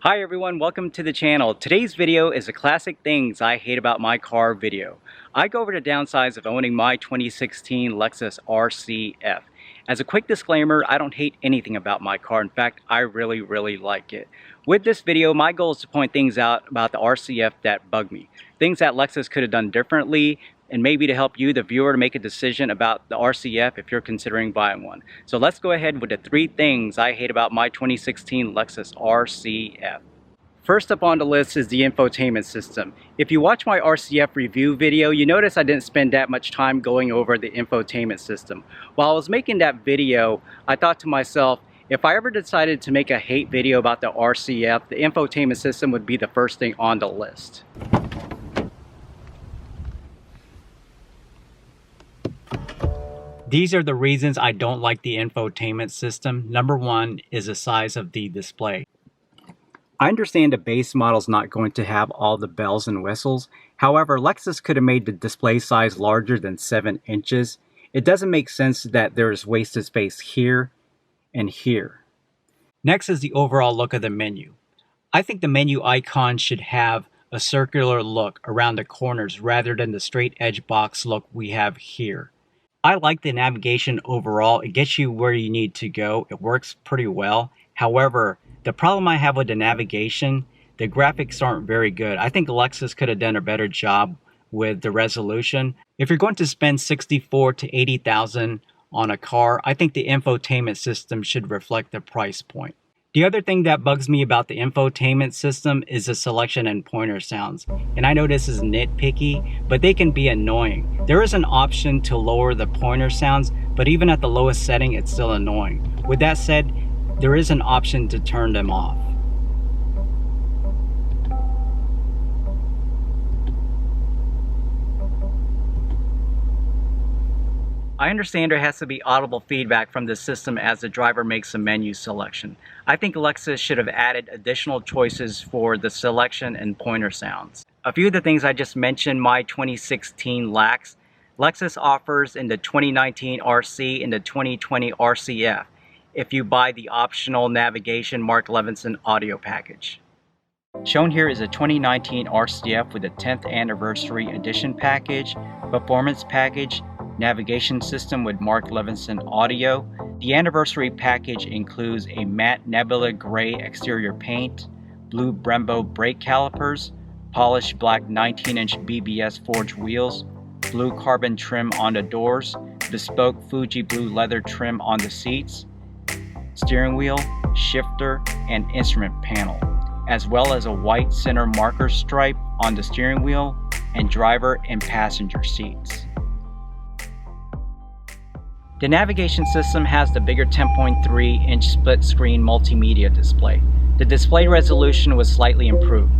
Hi everyone, welcome to the channel. Today's video is a classic things I hate about my car video. I go over the downsides of owning my 2016 Lexus RCF. As a quick disclaimer, I don't hate anything about my car. In fact, I really like it. With this video, my goal is to point things out about the RCF that bug me. Things that Lexus could have done differently, and maybe to help you, the viewer, to make a decision about the RCF if you're considering buying one. So let's go ahead with the 3 things I hate about my 2016 Lexus RCF. First up on the list is the infotainment system. If you watch my RCF review video, you notice I didn't spend that much time going over the infotainment system. While I was making that video, I thought to myself, if I ever decided to make a hate video about the RCF, the infotainment system would be the first thing on the list. These are the reasons I don't like the infotainment system. Number 1 is the size of the display. I understand the base model is not going to have all the bells and whistles. However, Lexus could have made the display size larger than 7 inches. It doesn't make sense that there is wasted space here and here. Next is the overall look of the menu. I think the menu icon should have a circular look around the corners rather than the straight edge box look we have here. I like the navigation overall. It gets you where you need to go. It works pretty well. However, the problem I have with the navigation, the graphics aren't very good. I think Lexus could have done a better job with the resolution. If you're going to spend $64,000 to $80,000 on a car, I think the infotainment system should reflect the price point. The other thing that bugs me about the infotainment system is the selection and pointer sounds. And I know this is nitpicky, but they can be annoying. There is an option to lower the pointer sounds, but even at the lowest setting, it's still annoying. With that said, there is an option to turn them off. I understand there has to be audible feedback from the system as the driver makes a menu selection. I think Lexus should have added additional choices for the selection and pointer sounds. A few of the things I just mentioned my 2016 lacks. Lexus offers in the 2019 RC and the 2020 RCF if you buy the optional navigation Mark Levinson audio package. Shown here is a 2019 RCF with a 10th anniversary edition package, performance package, navigation system with Mark Levinson audio. The anniversary package includes a matte Nebula gray exterior paint, blue Brembo brake calipers, polished black 19-inch BBS forged wheels, blue carbon trim on the doors, bespoke Fuji blue leather trim on the seats, steering wheel, shifter, and instrument panel, as well as a white center marker stripe on the steering wheel and driver and passenger seats. The navigation system has the bigger 10.3-inch split-screen multimedia display. The display resolution was slightly improved.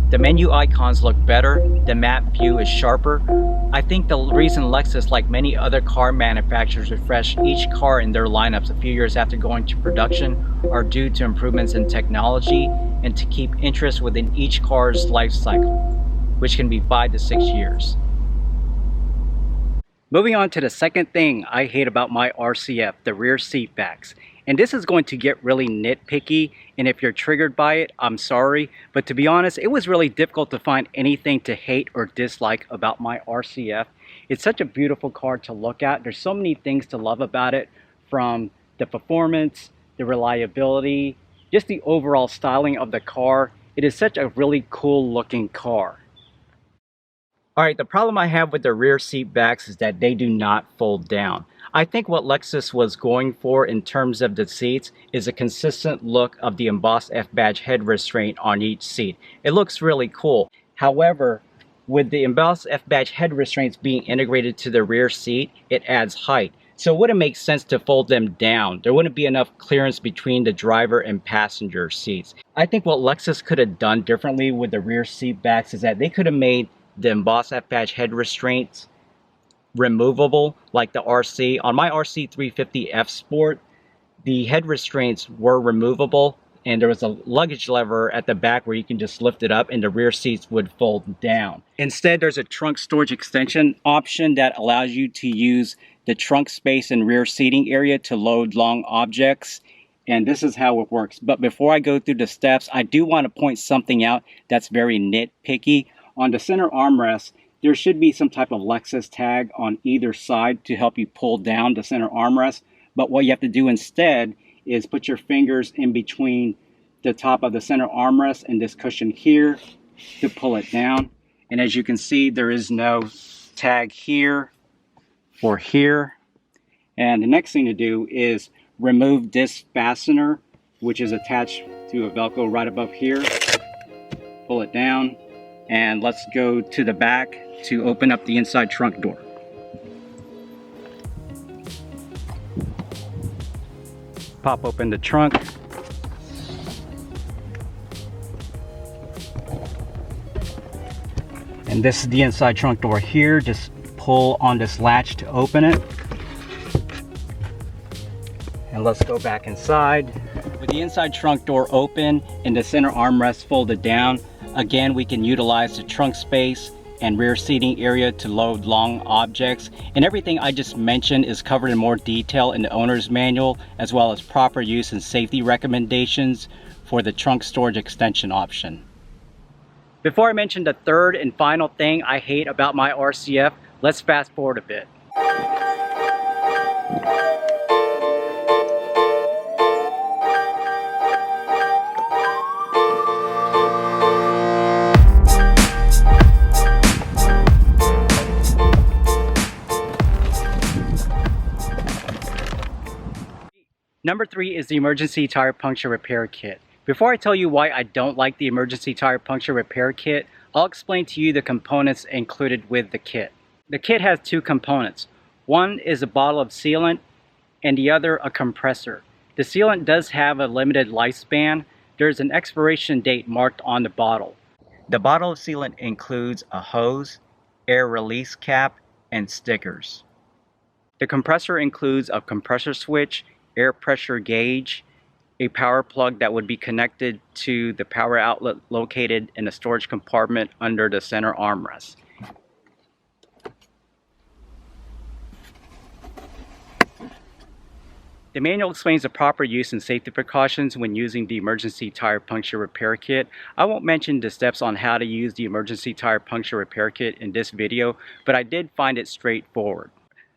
The menu icons look better, the map view is sharper. I think the reason Lexus, like many other car manufacturers, refresh each car in their lineups a few years after going to production are due to improvements in technology and to keep interest within each car's life cycle, which can be 5 to 6 years. Moving on to the second thing I hate about my RCF, the rear seat backs. And this is going to get really nitpicky, and if you're triggered by it, I'm sorry. But to be honest, it was really difficult to find anything to hate or dislike about my RCF. It's such a beautiful car to look at. There's so many things to love about it, from the performance, the reliability, just the overall styling of the car. It is such a really cool looking car. Alright, the problem I have with the rear seat backs is that they do not fold down. I think what Lexus was going for in terms of the seats is a consistent look of the embossed F-Badge head restraint on each seat. It looks really cool. However, with the embossed F-Badge head restraints being integrated to the rear seat, it adds height. So it wouldn't make sense to fold them down. There wouldn't be enough clearance between the driver and passenger seats. I think what Lexus could have done differently with the rear seat backs is that they could have made the embossed F-Badge head restraints removable like the RC. On my RC 350 F Sport, the head restraints were removable and there was a luggage lever at the back where you can just lift it up and the rear seats would fold down. Instead, there's a trunk storage extension option that allows you to use the trunk space and rear seating area to load long objects. and this is how it works. But before I go through the steps, I do want to point something out that's very nitpicky. On the center armrest, there should be some type of Lexus tag on either side to help you pull down the center armrest. But what you have to do instead is put your fingers in between the top of the center armrest and this cushion here to pull it down. And as you can see, there is no tag here or here. And the next thing to do is remove this fastener, which is attached to a Velcro right above here. Pull it down, and let's go to the back to open up the inside trunk door. Pop open the trunk. And this is the inside trunk door here. Just pull on this latch to open it. And let's go back inside. With the inside trunk door open and the center armrest folded down, again, we can utilize the trunk space and rear seating area to load long objects. And everything I just mentioned is covered in more detail in the owner's manual, as well as proper use and safety recommendations for the trunk storage extension option. Before I mention the third and final thing I hate about my RCF, let's fast forward a bit. Number 3 is the emergency tire puncture repair kit. Before I tell you why I don't like the emergency tire puncture repair kit, I'll explain to you the components included with the kit. The kit has two components. One is a bottle of sealant and the other a compressor. The sealant does have a limited lifespan. There's an expiration date marked on the bottle. The bottle of sealant includes a hose, air release cap, and stickers. The compressor includes a compressor switch, air pressure gauge, a power plug that would be connected to the power outlet located in the storage compartment under the center armrest. The manual explains the proper use and safety precautions when using the emergency tire puncture repair kit. I won't mention the steps on how to use the emergency tire puncture repair kit in this video, but I did find it straightforward.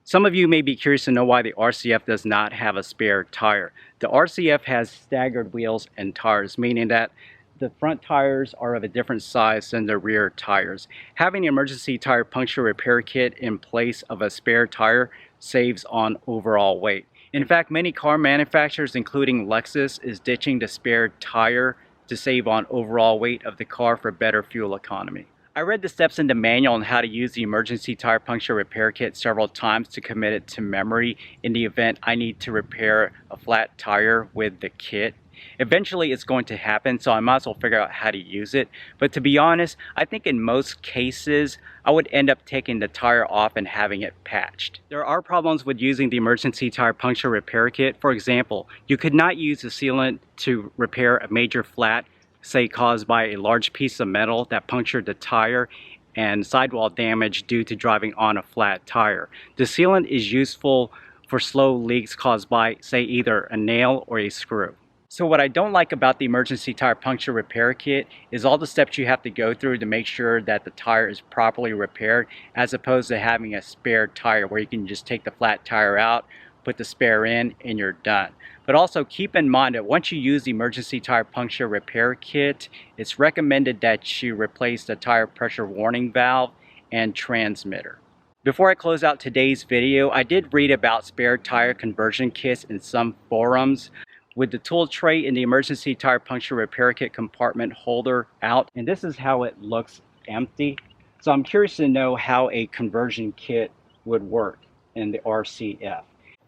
Some of you may be curious to know why the RCF does not have a spare tire. The RCF has staggered wheels and tires, meaning that the front tires are of a different size than the rear tires. Having an emergency tire puncture repair kit in place of a spare tire saves on overall weight. In fact, many car manufacturers, including Lexus, is ditching the spare tire to save on overall weight of the car for better fuel economy. I read the steps in the manual on how to use the emergency tire puncture repair kit several times to commit it to memory in the event I need to repair a flat tire with the kit. Eventually it's going to happen, so I might as well figure out how to use it. But to be honest, I think in most cases I would end up taking the tire off and having it patched. There are problems with using the emergency tire puncture repair kit. For example, you could not use the sealant to repair a major flat, say caused by a large piece of metal that punctured the tire and sidewall damage due to driving on a flat tire. The sealant is useful for slow leaks caused by, say, either a nail or a screw. So what I don't like about the emergency tire puncture repair kit is all the steps you have to go through to make sure that the tire is properly repaired, as opposed to having a spare tire where you can just take the flat tire out, put the spare in, and you're done. But also keep in mind that once you use the emergency tire puncture repair kit, it's recommended that you replace the tire pressure warning valve and transmitter. Before I close out today's video, I did read about spare tire conversion kits in some forums, with the tool tray in the emergency tire puncture repair kit compartment holder out, and this is how it looks empty. So I'm curious to know how a conversion kit would work in the RCF.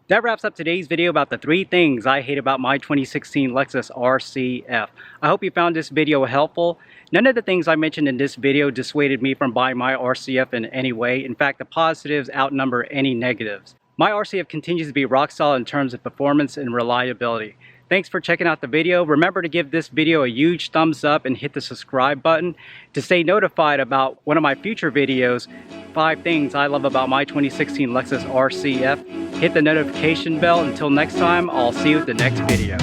That wraps up today's video about the 3 things I hate about my 2016 Lexus RCF. I hope you found this video helpful. None of the things I mentioned in this video dissuaded me from buying my RCF in any way. In fact, the positives outnumber any negatives. My RCF continues to be rock solid in terms of performance and reliability. Thanks for checking out the video. Remember to give this video a huge thumbs up and hit the subscribe button to stay notified about one of my future videos, 5 things I love about my 2016 Lexus RCF. Hit the notification bell. Until next time, I'll see you at the next video.